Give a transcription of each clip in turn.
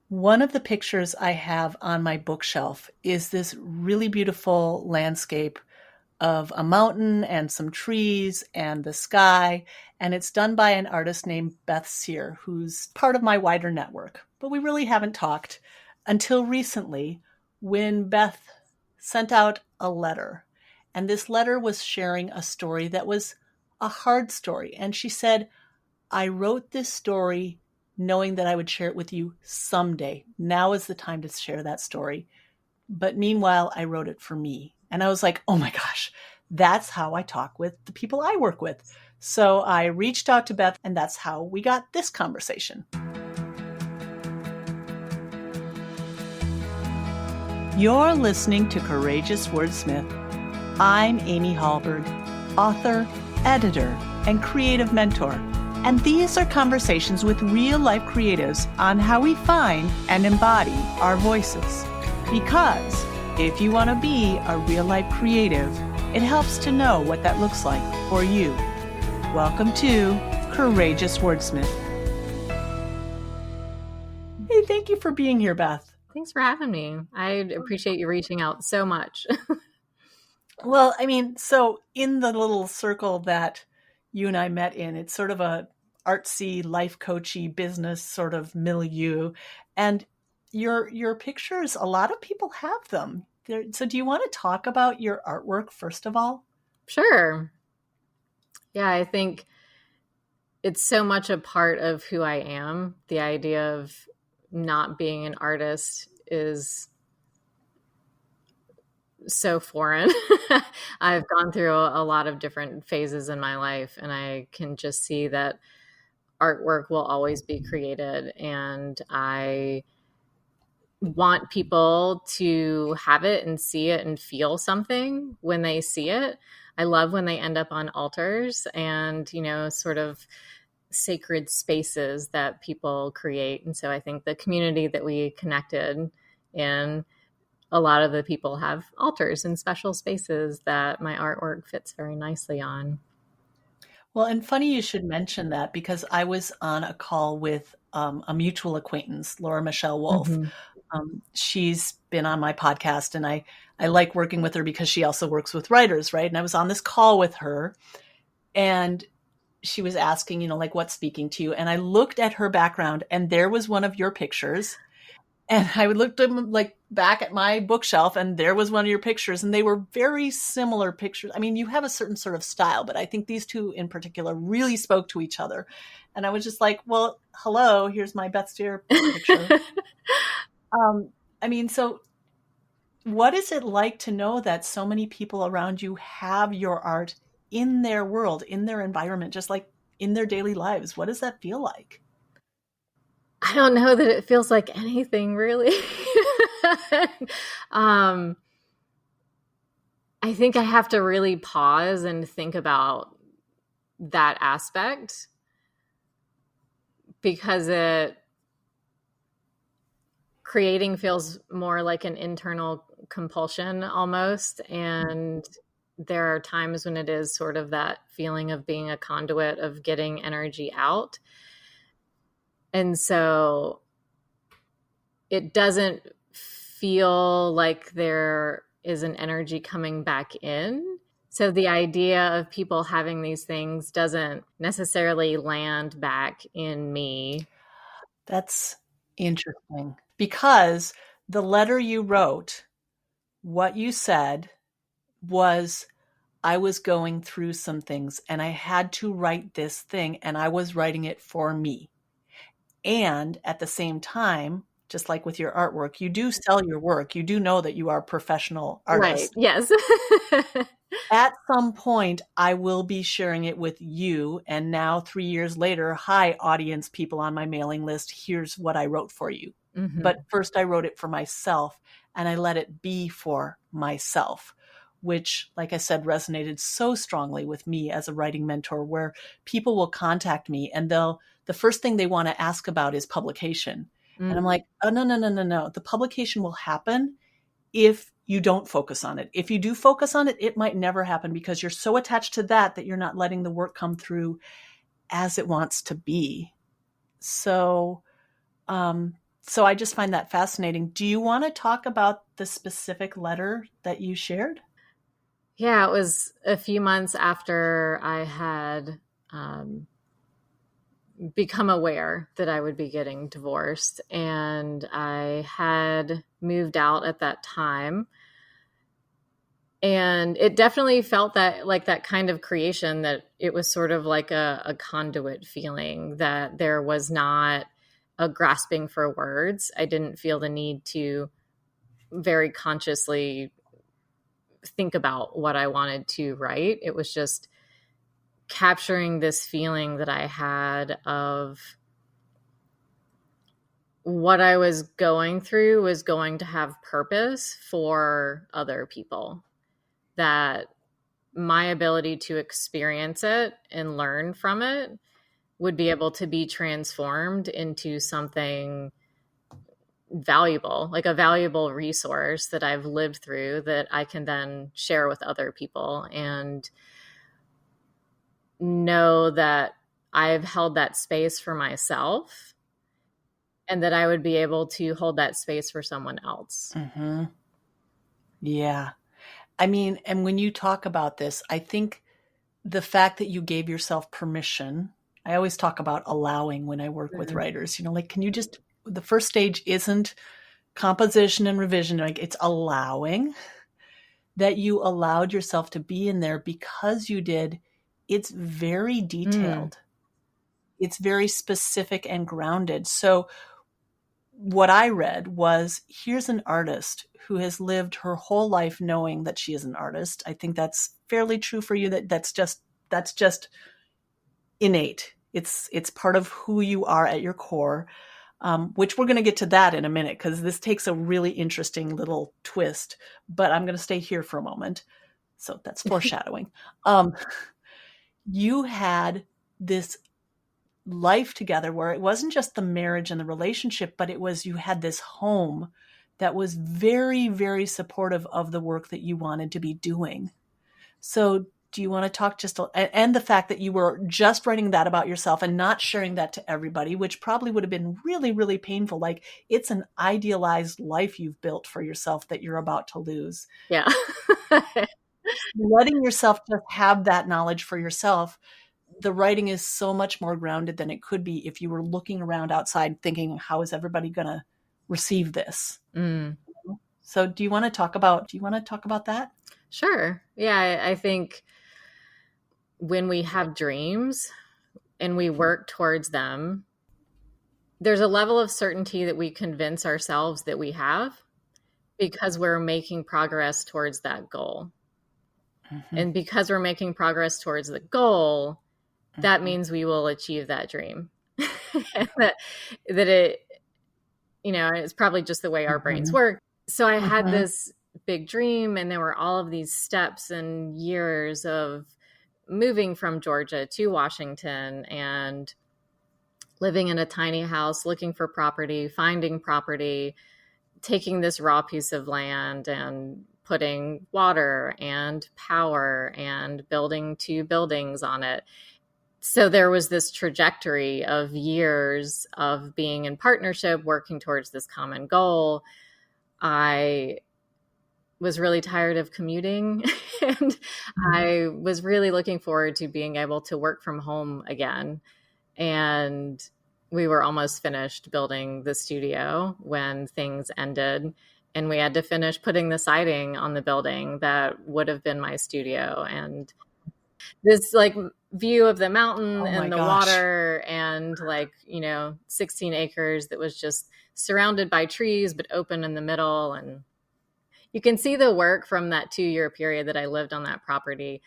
One of the pictures I have on my bookshelf is this really beautiful landscape of a mountain and some trees and the sky. And it's done by an artist named Beth Cyr, who's part of my wider network. But we really haven't talked until recently when Beth sent out a letter. And this letter was sharing a story that was a hard story. And she said, I wrote this story knowing that I would share it with you someday. Now is the time to share that story. But meanwhile, I wrote it for me. And I was like, oh my gosh, that's how I talk with the people I work with. So I reached out to Beth, and that's how we got this conversation. You're listening to Courageous Wordsmith. I'm Amy Hallberg, author, editor, and creative mentor. And these are conversations with real-life creatives on how we find and embody our voices. Because if you want to be a real-life creative, it helps to know what that looks like for you. Welcome to Courageous Wordsmith. Hey, thank you for being here, Beth. Thanks for having me. I appreciate you reaching out so much. Well, I mean, so in the little circle that you and I met in, it's sort of a artsy, life coachy business sort of milieu. And your pictures, a lot of people have them. So do you want to talk about your artwork first of all? Sure. Yeah, I think it's so much a part of who I am. The idea of not being an artist is so foreign. I've gone through a lot of different phases in my life, and I can just see that artwork will always be created. And I want people to have it and see it and feel something when they see it. I love when they end up on altars and, sort of sacred spaces that people create. And so I think the community that we connected in, a lot of the people have altars and special spaces that my artwork fits very nicely on. Well, and funny you should mention that because I was on a call with a mutual acquaintance, Laura Michelle Wolf. Mm-hmm. She's been on my podcast, and I like working with her because she also works with writers, right? And I was on this call with her, and she was asking, what's speaking to you? And I looked at her background, and there was one of your pictures. And I looked back at my bookshelf, and there was one of your pictures, and they were very similar pictures. I mean, you have a certain sort of style, but I think these two in particular really spoke to each other. And I was just like, well, hello, here's my Beth Cyr picture. So what is it like to know that so many people around you have your art in their world, in their environment, just like in their daily lives? What does that feel like? I don't know that it feels like anything really. I think I have to really pause and think about that aspect because creating feels more like an internal compulsion almost. And there are times when it is sort of that feeling of being a conduit of getting energy out. And so it doesn't feel like there is an energy coming back in. So the idea of people having these things doesn't necessarily land back in me. That's interesting because the letter you wrote, what you said was, I was going through some things and I had to write this thing, and I was writing it for me. And at the same time, just like with your artwork, you do sell your work. You do know that you are a professional artist. Right. Yes. At some point, I will be sharing it with you. And now 3 years later, hi, audience, people on my mailing list, here's what I wrote for you. Mm-hmm. But first I wrote it for myself, and I let it be for myself, which, like I said, resonated so strongly with me as a writing mentor, where people will contact me and the first thing they want to ask about is publication. Mm-hmm. And I'm like, oh, no. The publication will happen if you don't focus on it. If you do focus on it, it might never happen because you're so attached to that you're not letting the work come through as it wants to be. So So I just find that fascinating. Do you want to talk about the specific letter that you shared? Yeah, it was a few months after I had um, become aware that I would be getting divorced. And I had moved out at that time. And it definitely felt that like that kind of creation, that it was sort of like a conduit feeling, that there was not a grasping for words. I didn't feel the need to very consciously think about what I wanted to write. It was just capturing this feeling that I had of what I was going through was going to have purpose for other people. That my ability to experience it and learn from it would be able to be transformed into something valuable, like a valuable resource that I've lived through that I can then share with other people, and know that I've held that space for myself and that I would be able to hold that space for someone else. Mm-hmm. Yeah. I mean, and when you talk about this, I think the fact that you gave yourself permission, I always talk about allowing when I work with Mhm. writers, like, can you just, the first stage isn't composition and revision, like it's allowing, that you allowed yourself to be in there because you did. It's very Mm. detailed. It's very specific and grounded. So what I read was, here's an artist who has lived her whole life knowing that she is an artist. I think that's fairly true for you. That's just innate. It's part of who you are at your core, which we're going to get to that in a minute because this takes a really interesting little twist. But I'm going to stay here for a moment. So that's foreshadowing. Um, you had this life together where it wasn't just the marriage and the relationship, but it was, you had this home that was very, very supportive of the work that you wanted to be doing. So do you want to talk and the fact that you were just writing that about yourself and not sharing that to everybody, which probably would have been really, really painful. Like, it's an idealized life you've built for yourself that you're about to lose. Yeah. Letting yourself just have that knowledge for yourself, the writing is so much more grounded than it could be if you were looking around outside thinking, how is everybody going to receive this? Mm. So do you want to talk about that? Sure. Yeah, I think when we have dreams and we work towards them, there's a level of certainty that we convince ourselves that we have because we're making progress towards that goal. Mm-hmm. And because we're making progress towards the goal, that Mm-hmm. means we will achieve that dream. that it, it's probably just the way our brains Mm-hmm. work. So I had Mm-hmm. this big dream, and there were all of these steps and years of moving from Georgia to Washington and living in a tiny house, looking for property, finding property, taking this raw piece of land and putting water and power and building 2 buildings on it. So there was this trajectory of years of being in partnership, working towards this common goal. I was really tired of commuting and I was really looking forward to being able to work from home again. And we were almost finished building the studio when things ended, and we had to finish putting the siding on the building that would have been my studio. And this like view of the mountain Oh my and the gosh. water and 16 acres that was just surrounded by trees but open in the middle, and you can see the work from that 2-year period that I lived on that property.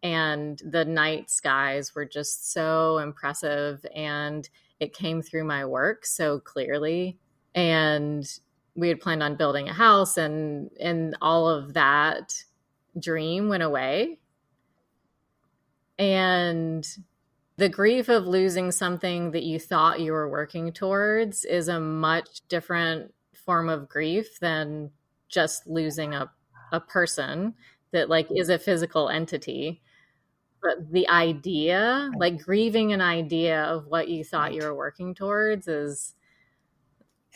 And the night skies were just so impressive, and it came through my work so clearly. And we had planned on building a house, and all of that dream went away. And the grief of losing something that you thought you were working towards is a much different form of grief than just losing a person that like is a physical entity. But the idea, Right. like grieving an idea of what you thought you Right. were working towards, is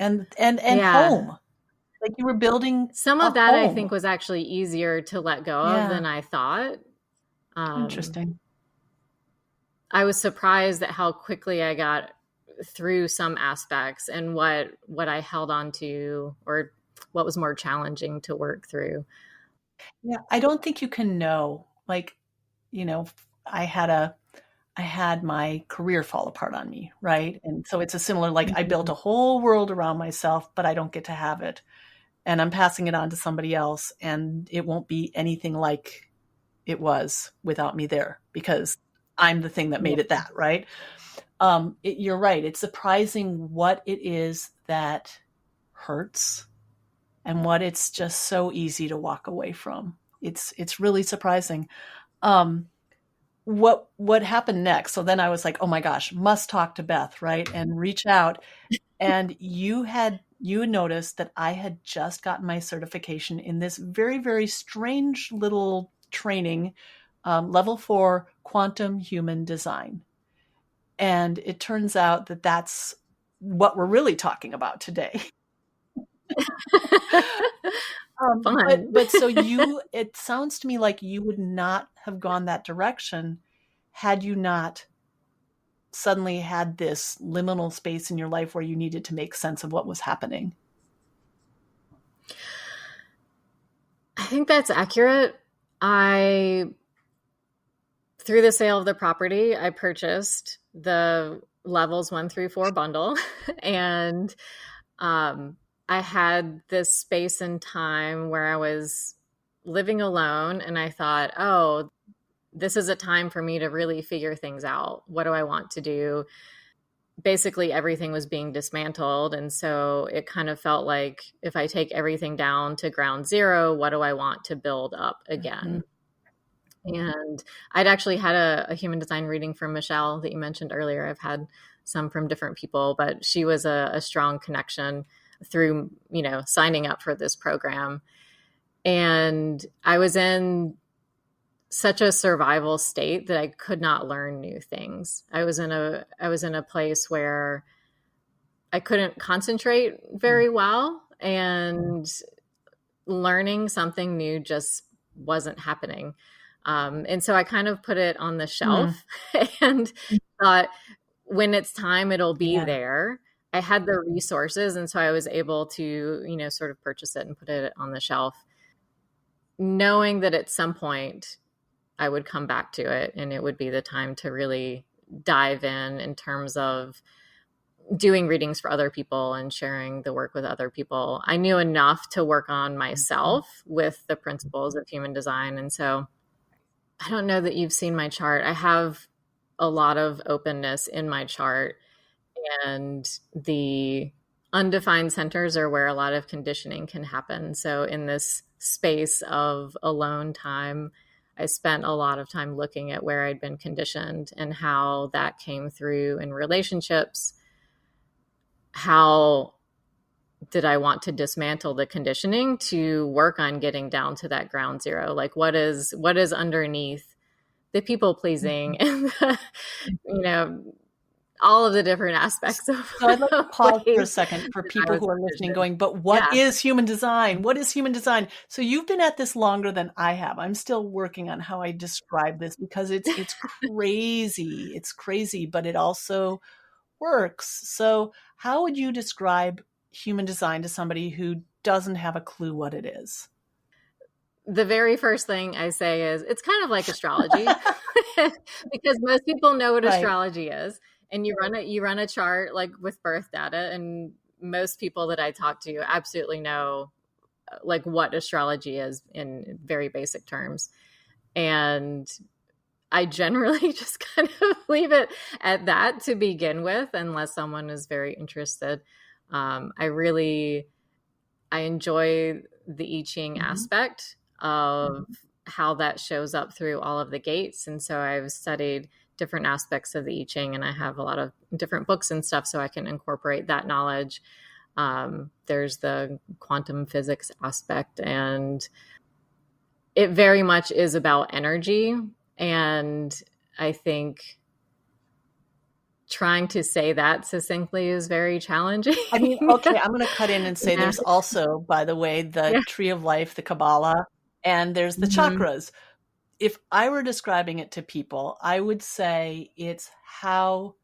and Yeah. home. Like you were building Some a of that I home. think was actually easier to let go of Yeah, than I thought. Um, interesting. I was surprised at how quickly I got through some aspects and what I held on to or what was more challenging to work through. Yeah, I don't think you can know. Like, you know, I had a I had my career fall apart on me, right? And so it's a similar, like I built Mhm. a whole world around myself, but I don't get to have it. And I'm passing it on to somebody else, and it won't be anything like it was without me there because I'm the thing that Yeah. made it that, right? You're right. It's surprising what it is that hurts and what it's just so easy to walk away from. It's really surprising. Um, what happened next? So then I was like, oh my gosh, must talk to Beth, right? And reach out. And you noticed that I had just gotten my certification in this very, very strange little training, level 4 quantum human design. And it turns out that that's what we're really talking about today. Fun. But so it sounds to me like you would not have gone that direction had you not suddenly had this liminal space in your life where you needed to make sense of what was happening. I think that's accurate. I Through the sale of the property, I purchased the levels 1 through 4 bundle and um, I had this space and time where I was living alone and I thought, oh, this is a time for me to really figure things out. What do I want to do? Basically, everything was being dismantled. And so it kind of felt like if I take everything down to ground zero, what do I want to build up Mhm. again? And I'd actually had a human design reading from Michelle that you mentioned earlier. I've had some from different people, but she was a strong connection through, signing up for this program. And I was in such a survival state that I could not learn new things. I was in a place where I couldn't concentrate very well and learning something new just wasn't happening. And so I kind of put it on the Mm. shelf and thought when it's time, it'll be Yeah. there. I had the resources. And so I was able to, sort of purchase it and put it on the shelf, knowing that at some point I would come back to it and it would be the time to really dive in terms of doing readings for other people and sharing the work with other people. I knew enough to work on myself with the principles of human design. And so I don't know that you've seen my chart. I have a lot of openness in my chart, and the undefined centers are where a lot of conditioning can happen. So in this space of alone time, I spent a lot of time looking at where I'd been conditioned and how that came through in relationships. How did I want to dismantle the conditioning to work on getting down to that ground zero? Like what is underneath the people pleasing and you know all of the different aspects of So I'd like to pause for a ways second for that I people was who are listening conditioned. going, but what Yeah. is human design? What is human design? So you've been at this longer than I have. I'm still working on how I describe this because it's crazy. It's crazy, but it also works. So how would you describe human design to somebody who doesn't have a clue what it is? The very first thing I say is it's kind of like astrology because most people know what Right. astrology is, and you run a chart like with birth data, and most people that I talk to absolutely know like what astrology is in very basic terms. And I generally just kind of leave it at that to begin with, unless someone is very interested. I enjoy the I Ching Mhm. aspect of how that shows up through all of the gates. And so I've studied different aspects of the I Ching, and I have a lot of different books and stuff so I can incorporate that knowledge. There's the quantum physics aspect, and it very much is about energy. And I think trying to say that succinctly is very challenging. I mean, okay, I'm going to cut in and say Yeah. there's also, by the way, the Yeah. tree of life, the Kabbalah, and there's the Hmm. chakras. If I were describing it to people, I would say it's how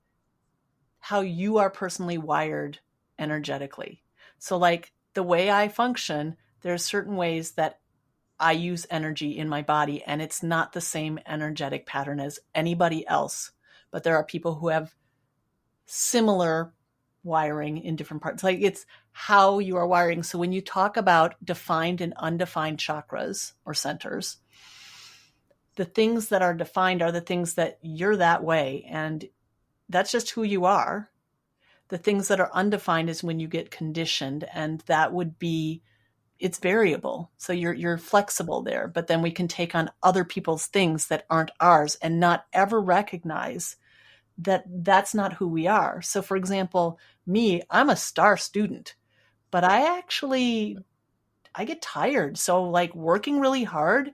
you are personally wired energetically. So like the way I function, there's certain ways that I use energy in my body, and it's not the same energetic pattern as anybody else. But there are people who have similar wiring in different parts. Like it's how you are wiring. So when you talk about defined and undefined chakras or centers, the things that are defined are the things that you're that way, and that's just who you are. The things that are undefined is when you get conditioned, and that would be, it's variable. So you're flexible there, but then we can take on other people's things that aren't ours and not ever recognize that that's not who we are. So for example, me, I'm a star student, but I get tired. So like working really hard,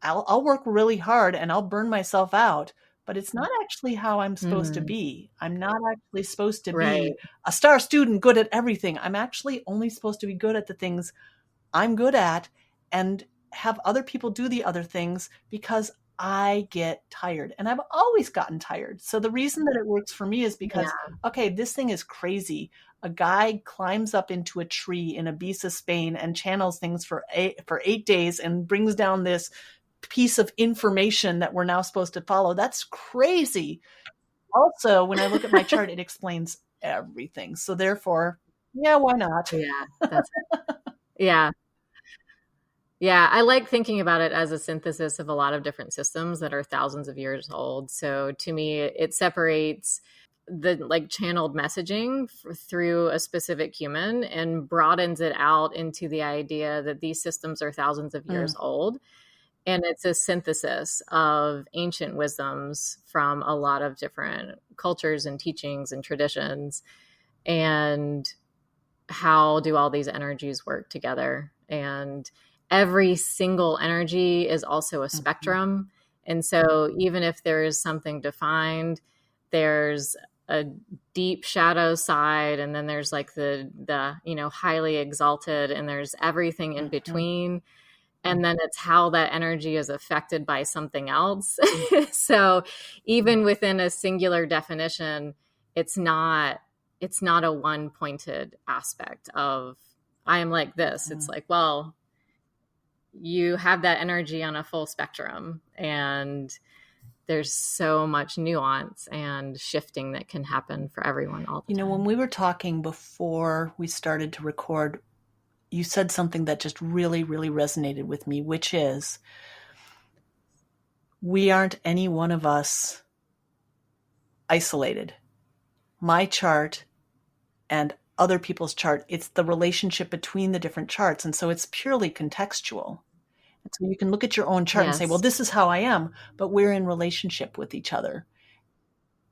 I'll work really hard and I'll burn myself out, but it's not actually how I'm supposed to Mm, be. I'm not actually supposed to right. be a star student, good at everything. I'm actually only supposed to be good at the things I'm good at and have other people do the other things because I get tired. And I've always gotten tired. So the reason that it works for me is Yeah. because, okay, this thing is crazy. A guy climbs up into a tree in Ibiza, Spain, and channels things for 8 days and brings down this piece of information that we're now supposed to follow. That's crazy. Also, when I look at my chart, it explains everything. So therefore, yeah, why not? Yeah. That's yeah. Yeah, I like thinking about it as a synthesis of a lot of different systems that are thousands of years old. So to me, it separates the like channeled messaging through a specific human and broadens it out into the idea that these systems are thousands of years Mm, old. And it's a synthesis of ancient wisdoms from a lot of different cultures and teachings and traditions. And how do all these energies work together? And every single energy is also a mhm, spectrum. And so even if there is something defined, there's a deep shadow side, and then there's like the highly exalted, and there's everything in mhm. between. And then it's how that energy is affected by something else. So even within a singular definition, it's not it's not a one pointed aspect of I am like this. It's Mhm. like, well, you have that energy on a full spectrum, and there's so much nuance and shifting that can happen for everyone all the You know, when time. we were talking before we started to record, you said something that just really, really resonated with me, which is we aren't any one of us isolated. My chart and other people's chart, it's the relationship between the different charts. And so it's purely contextual. And so you can look at your own chart and say, well, Yes. this is how I am, but we're in relationship with each other.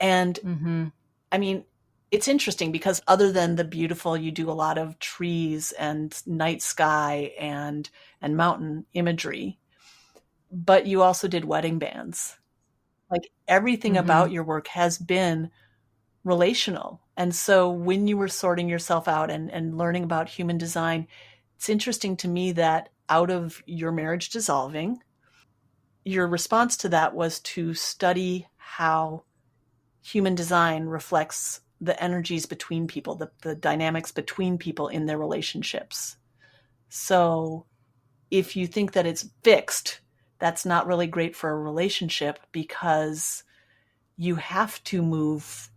And Mm-hmm. I mean, it's interesting because other than the beautiful, you do a lot of trees and night sky and mountain imagery, but you also did wedding bands. Like everything Mm-hmm. about your work has been relational. And so when you were sorting yourself out and learning about human design, it's interesting to me that out of your marriage dissolving, your response to that was to study how human design reflects the energies between people, the dynamics between people in their relationships. So if you think that it's fixed, that's not really great for a relationship because you have to move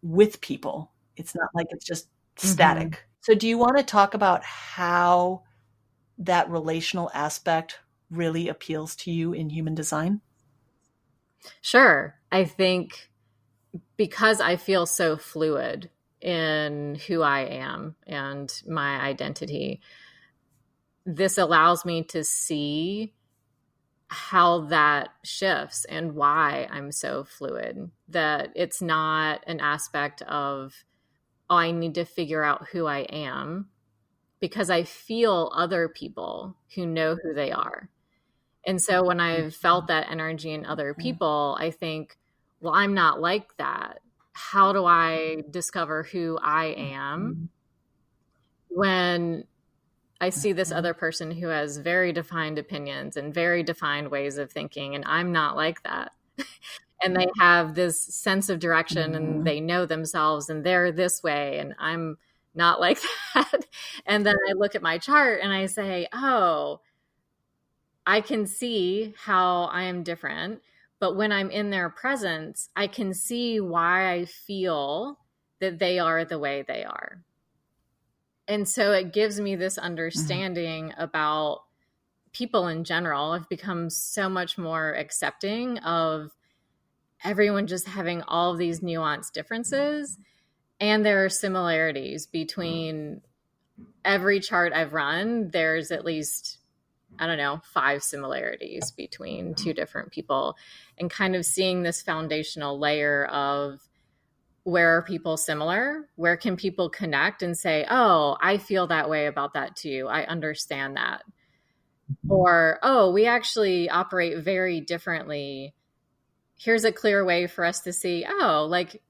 with people. It's not like it's just Mm-hmm. static. So do you want to talk about how that relational aspect really appeals to you in human design? Sure. I think because I feel so fluid in who I am and my identity, this allows me to see how that shifts and why I'm so fluid. That it's not an aspect of, oh, I need to figure out who I am, because I feel other people who know who they are. And so when I've felt that energy in other Mhm. people, I think, well, I'm not like that. how do I discover who I am when I see this other person who has very defined opinions and very defined ways of thinking, and I'm not like that. And they have this sense of direction and they know themselves and they're this way, and I'm not like that. And then I look at my chart and I say, oh, I can see how I am different. But when I'm in their presence, I can see why I feel that they are the way they are. And so it gives me this understanding about people in general. I've become so much more accepting of everyone just having all of these nuanced differences. And there are similarities between every chart I've run. There's at least, I don't know, 5 similarities between 2 different people, and kind of seeing this foundational layer of where are people similar? Where can people connect and say, oh, I feel that way about that too. I understand that. Or, oh, we actually operate very differently. Here's a clear way for us to see, oh, like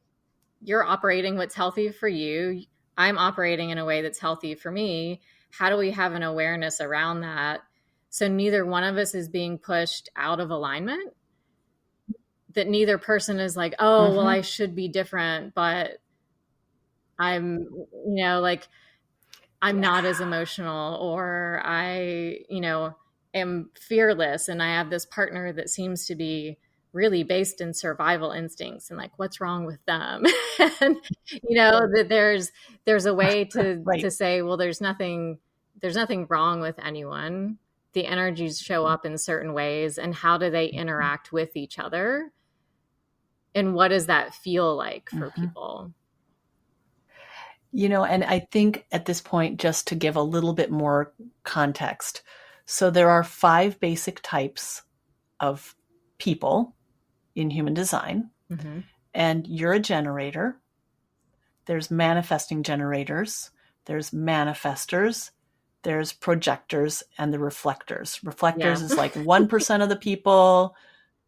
you're operating what's healthy for you. I'm operating in a way that's healthy for me. How do we have an awareness around that? So neither one of us is being pushed out of alignment, that neither person is like, oh, well, I should be different, but I'm, like I'm not as emotional, or I, am fearless and I have this partner that seems to be really based in survival instincts, and like, what's wrong with them? And, that there's a way to, Right. to say, well, there's nothing wrong with anyone. The energies show up in certain ways, and how do they interact with each other? And what does that feel like for people? And I think at this point, just to give a little bit more context. So there are 5 basic types of people in human design. And you're a generator. There's manifesting generators. There's manifestors. There's projectors and the reflectors. Reflectors is like 1% of the people.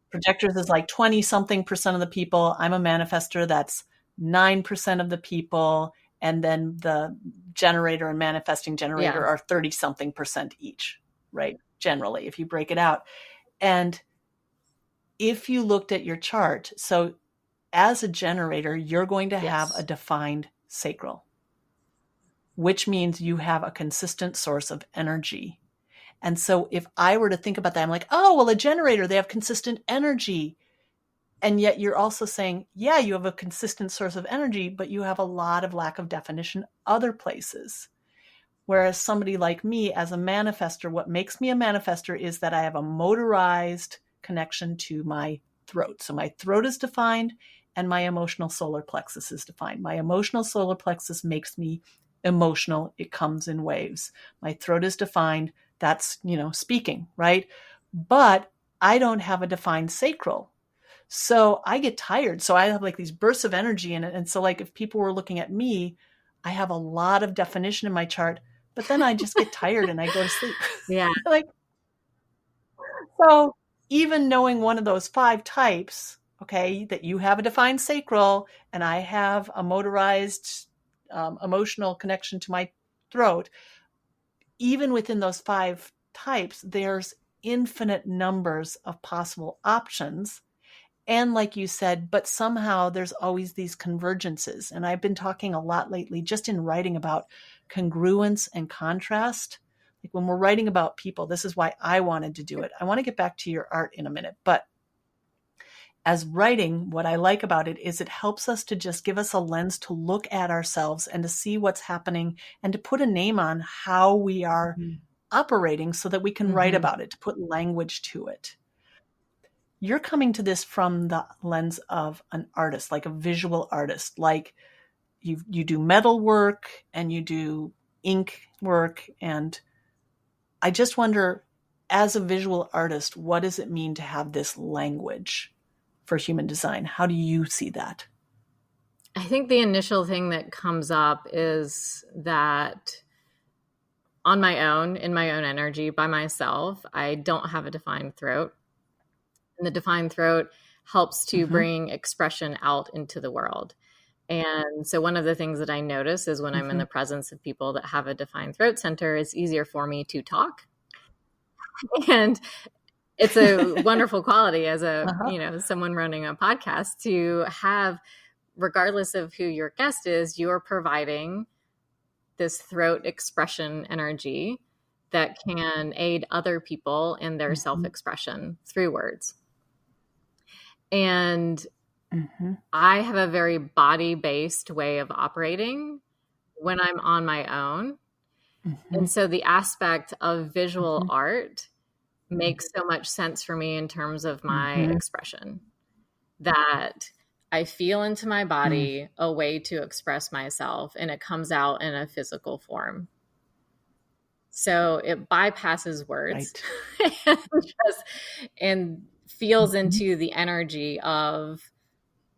Projectors is like 20-something% of the people. I'm a manifester. That's 9% of the people. And then the generator and manifesting generator are 30-something% each, right? Generally, if you break it out. And if you looked at your chart, so as a generator, you're going to have a defined sacral, which means you have a consistent source of energy. And so if I were to think about that, I'm like, oh, well, a generator, they have consistent energy. And yet you're also saying, yeah, you have a consistent source of energy, but you have a lot of lack of definition other places. Whereas somebody like me as a manifester, what makes me a manifester is that I have a motorized connection to my throat. So my throat is defined and my emotional solar plexus is defined. My emotional solar plexus makes me emotional. It comes in waves. My throat is defined. That's, speaking, right? But I don't have a defined sacral. So I get tired. So I have like these bursts of energy in it. And so like if people were looking at me, I have a lot of definition in my chart, but then I just get tired and I go to sleep. Yeah. So even knowing one of those 5 types, okay, that you have a defined sacral and I have a motorized emotional connection to my throat, even within those 5 types, there's infinite numbers of possible options. And like you said, but somehow there's always these convergences. And I've been talking a lot lately, just in writing, about congruence and contrast. Like when we're writing about people, this is why I wanted to do it. I want to get back to your art in a minute. But as writing, what I like about it is it helps us to just give us a lens to look at ourselves and to see what's happening and to put a name on how we are operating so that we can write about it, to put language to it. You're coming to this from the lens of an artist, like a visual artist, like you do metal work and you do ink work. And I just wonder, as a visual artist, what does it mean to have this language for human design? How do you see that? I think the initial thing that comes up is that on my own, in my own energy, by myself, I don't have a defined throat. And the defined throat helps to bring expression out into the world. And so one of the things that I notice is when I'm in Mm-hmm. the presence of people that have a defined throat center, it's easier for me to talk. And it's a wonderful quality as Uh-huh. someone running a podcast to have, regardless of who your guest is, you're providing this throat expression energy that can aid other people in their Mm-hmm. self-expression through words. And Mm-hmm. I have a very body-based way of operating when I'm on my own. Mm-hmm. And so the aspect of visual Mm-hmm. art makes so much sense for me in terms of my Mm-hmm. expression, that I feel into my Mm. body a way to express myself, and it comes out in a physical form. So it bypasses words Right. and feels Mm-hmm. into the energy of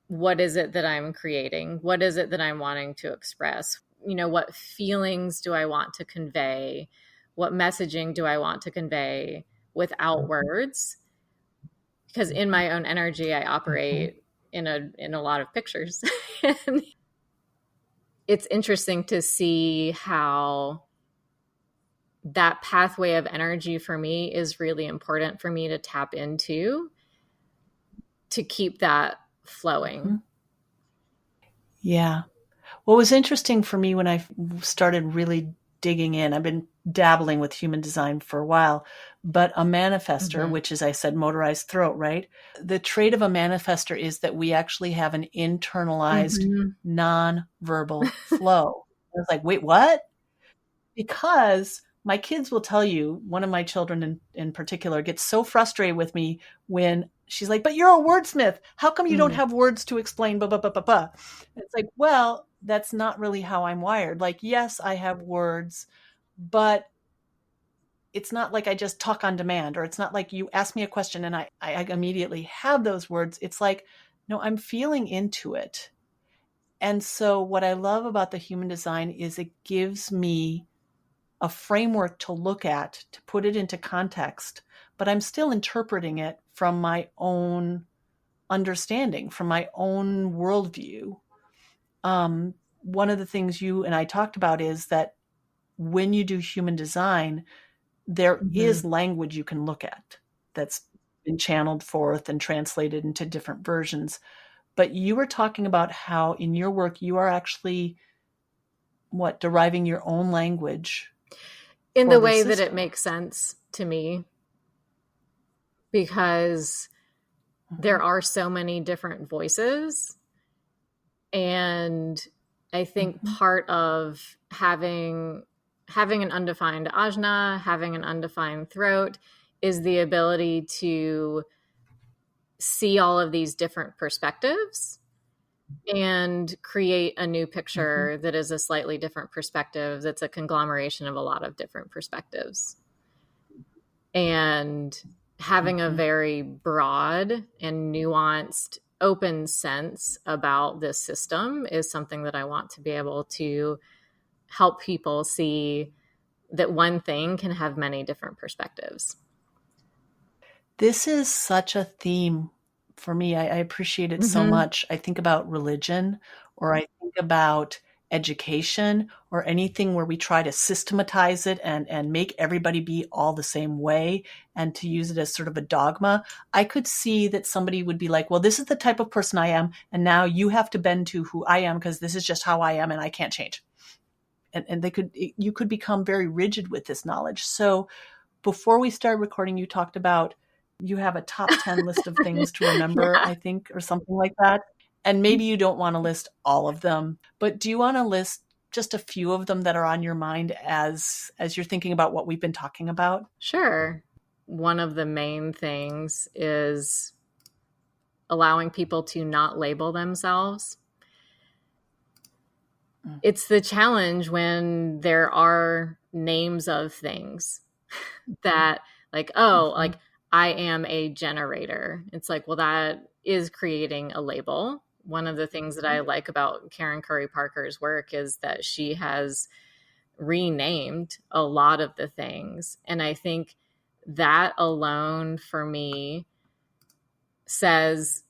what is it that I'm creating? What is it that I'm wanting to express? What feelings do I want to convey? What messaging do I want to convey without words? Because in my own energy, I Mm-hmm. operate in a lot of pictures. It's interesting to see how that pathway of energy for me is really important for me to tap into to keep that Mm-hmm. flowing. Yeah. What was interesting for me when I started really digging in, I've been dabbling with human design for a while, but a manifester, Mm-hmm. which is, I said, motorized throat, right? The trait of a manifester is that we actually have an internalized Mm-hmm. non-verbal flow. I was like, wait, what? Because my kids will tell you, one of my children in particular gets so frustrated with me when she's like, but you're a wordsmith. How come you don't Mm-hmm. have words to explain blah, blah, blah, blah, blah? It's like, well, that's not really how I'm wired. Like, yes, I have words, but it's not like I just talk on demand, or it's not like you ask me a question and I immediately have those words. It's like, no, I'm feeling into it. And so what I love about the human design is it gives me a framework to look at, to put it into context, but I'm still interpreting it from my own understanding, from my own worldview. One of the things you and I talked about is that when you do human design, there Mm-hmm. is language you can look at that's been channeled forth and translated into different versions. But you were talking about how in your work you are actually deriving your own language In for the the way that it system. makes sense to me, because Mm-hmm. there are so many different voices. And I think Mm-hmm. part of having an undefined ajna, having an undefined throat, is the ability to see all of these different perspectives and create a new Mm-hmm. picture that is a slightly different perspective, that's a conglomeration of a lot of different perspectives. And having a Mm-hmm. very broad and nuanced, open sense about this system is something that I want to be able to help people see, that one thing can have many different perspectives. This is such a theme for me. I appreciate it so Mm-hmm. much. I think about religion, or I think about education, or anything where we try to systematize it and make everybody be all the same way and to use it as sort of a dogma. I could see that somebody would be like, well, this is the type of person I am, and now you have to bend to who I am because this is just how I am and I can't change. And you could become very rigid with this knowledge. So before we started recording, you talked about you have a top 10 list of things to remember, Yeah, I think, or something like that. And maybe you don't want to list all of them, but do you want to list just a few of them that are on your mind as you're thinking about what we've been talking about? sure. One of the main things is allowing people to not label themselves. Mm. It's the challenge when there are names of things that, like, oh, Mm-hmm. like, I am a generator. It's like, well, that is creating a label. One of the things that I like about Karen Curry Parker's work is that she has renamed a lot of the things. And I think that alone for me says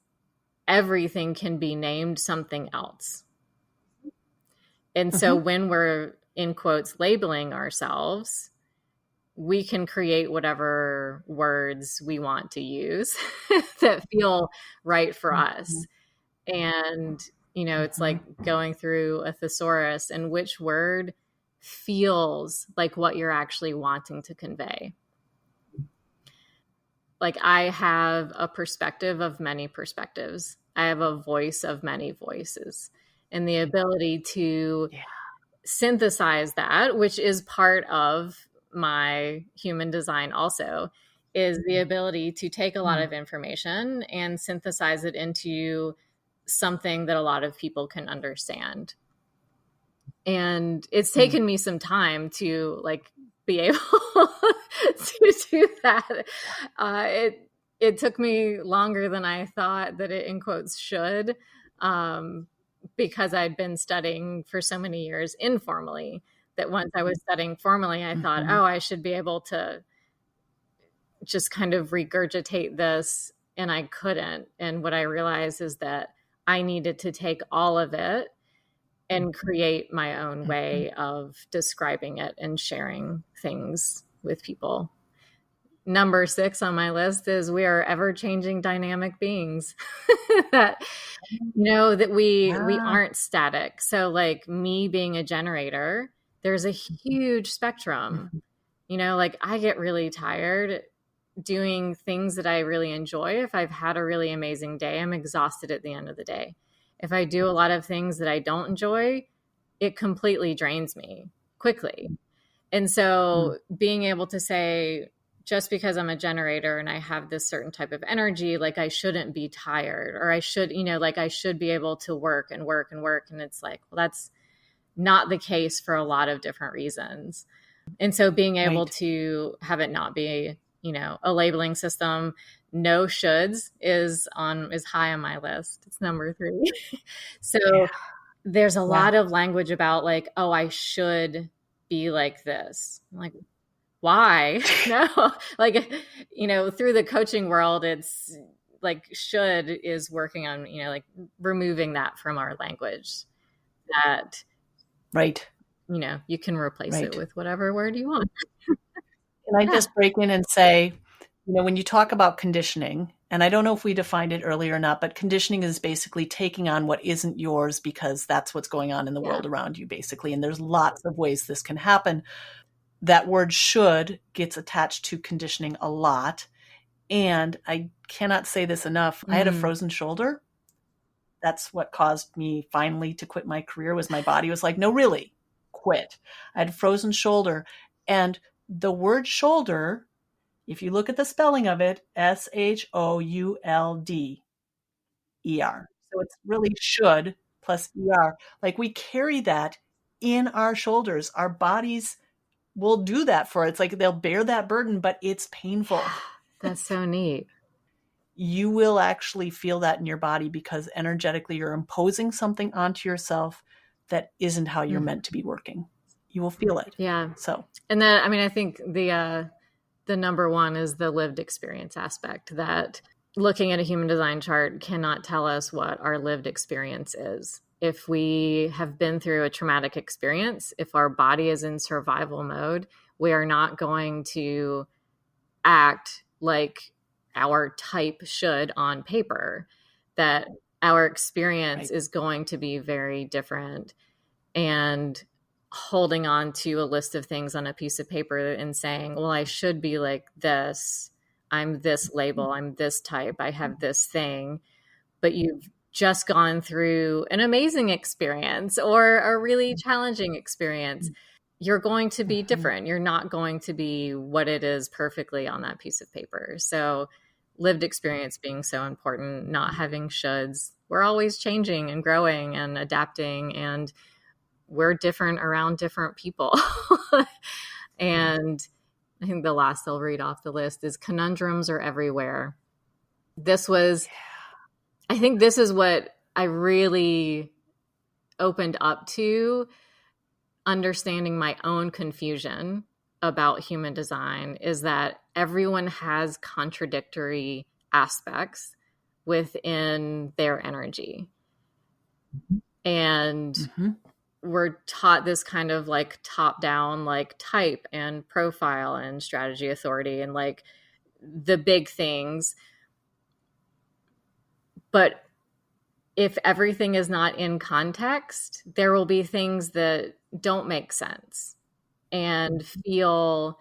everything can be named something else. And so Mm-hmm. when we're in quotes labeling ourselves, we can create whatever words we want to use that feel right for Mm-hmm. us. And, it's Mm-hmm. like going through a thesaurus and which word feels like what you're actually wanting to convey. Like I have a perspective of many perspectives. I have a voice of many voices. And the ability to Yeah. synthesize that, which is part of my human design also, is the ability to take a lot Mm. of information and synthesize it into something that a lot of people can understand. And it's Mm. taken me some time to like be able to do that. It took me longer than I thought that it in quotes should, um, because I'd been studying for so many years informally that once I was studying formally, I thought, Mm-hmm. oh, I should be able to just kind of regurgitate this, and I couldn't. And what I realized is that I needed to take all of it and create my own Mm-hmm. way of describing it and sharing things with people. Number 6 on my list is we are ever changing dynamic beings. That that we Yeah. aren't static. So like me being a generator, there's a huge spectrum. Mm-hmm. Like I get really tired doing things that I really enjoy. If I've had a really amazing day, I'm exhausted at the end of the day. If I do a lot of things that I don't enjoy, it completely drains me quickly. And Mm. so being able to say, just because I'm a generator and I have this certain type of energy, like I shouldn't be tired, or I should, like I should be able to work and work and work. And it's like, well, that's not the case for a lot of different reasons. And so being able Right. to have it not be, a labeling system, no shoulds is high on my list. It's number 3. Yeah. So there's a Yeah. lot of language about like, oh, I should be like this. I'm like, why? No, like, through the coaching world, it's like should is working on, like removing that from our language, that, Right. you can replace it Right. with whatever word you want. Can I Yeah. just break in and say, when you talk about conditioning, and I don't know if we defined it earlier or not, but conditioning is basically taking on what isn't yours because that's what's going on in the Yeah. world around you, basically. And there's lots of ways this can happen. That word should gets attached to conditioning a lot. And I cannot say this enough. I had a Mm. frozen shoulder. That's what caused me finally to quit my career, was my body was like, no, really, quit. I had a frozen shoulder. And the word shoulder, if you look at the spelling of it, Shouldder. So it's really should plus er. Like we carry that in our shoulders. Our bodies will do that for it. It's like they'll bear that burden, but it's painful. That's so neat. You will actually feel that in your body because energetically you're imposing something onto yourself that isn't how you're Mm. meant to be working. You will feel it. Yeah. So, And then, I mean, I think the number one is the lived experience aspect, that looking at a human design chart cannot tell us what our lived experience is. If we have been through a traumatic experience, if our body is in survival mode, we are not going to act like our type should on paper, that our experience right. is going to be very different. And holding on to a list of things on a piece of paper and saying, well, I should be like this. I'm this label. I'm this type. I have this thing. But you've just gone through an amazing experience or a really challenging experience. You're going to be Mm-hmm. different. You're not going to be what it is perfectly on that piece of paper. So, lived experience being so important, not having shoulds. We're always changing and growing and adapting, and we're different around different people. And I think the last I'll read off the list is conundrums are everywhere. I think this is what I really opened up to, understanding my own confusion about human design, is that everyone has contradictory aspects within their energy. And Mm-hmm. we're taught this kind of like top down, like type and profile and strategy authority and like the big things. But if everything is not in context, there will be things that don't make sense and feel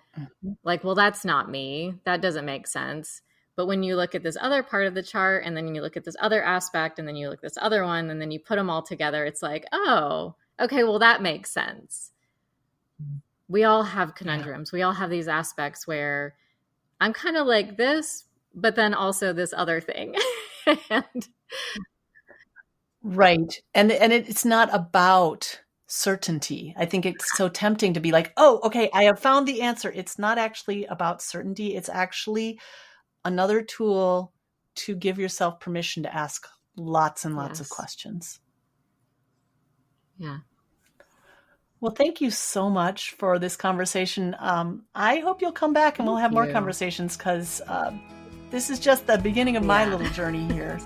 like, well, that's not me. That doesn't make sense. But when you look at this other part of the chart and then you look at this other aspect and then you look at this other one and then you put them all together, it's like, oh, okay, well, that makes sense. We all have conundrums. We all have these aspects where I'm kind of like this, but then also this other thing. And right. And it's not about certainty. I think it's so tempting to be like, oh, okay, I have found the answer. It's not actually about certainty. It's actually another tool to give yourself permission to ask lots and lots of questions. Yeah. Well, thank you so much for this conversation. I hope you'll come back and we'll have more conversations, because this is just the beginning of my little journey here.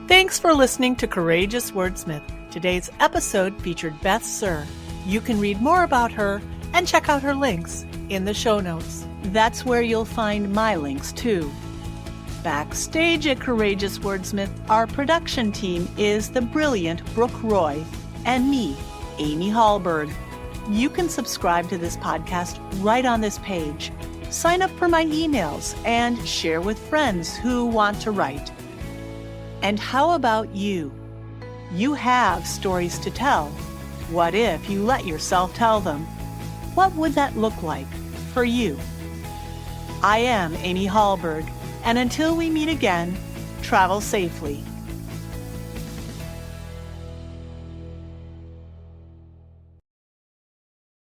Thanks for listening to Courageous Wordsmith. Today's episode featured Beth Cyr. You can read more about her and check out her links in the show notes. That's where you'll find my links too. Backstage at Courageous Wordsmith, our production team is the brilliant Brooke Roy and me, Amy Hallberg. You can subscribe to this podcast right on this page. Sign up for my emails and share with friends who want to write. And how about you? You have stories to tell. What if you let yourself tell them? What would that look like for you? I am Amy Hallberg, and until we meet again, travel safely.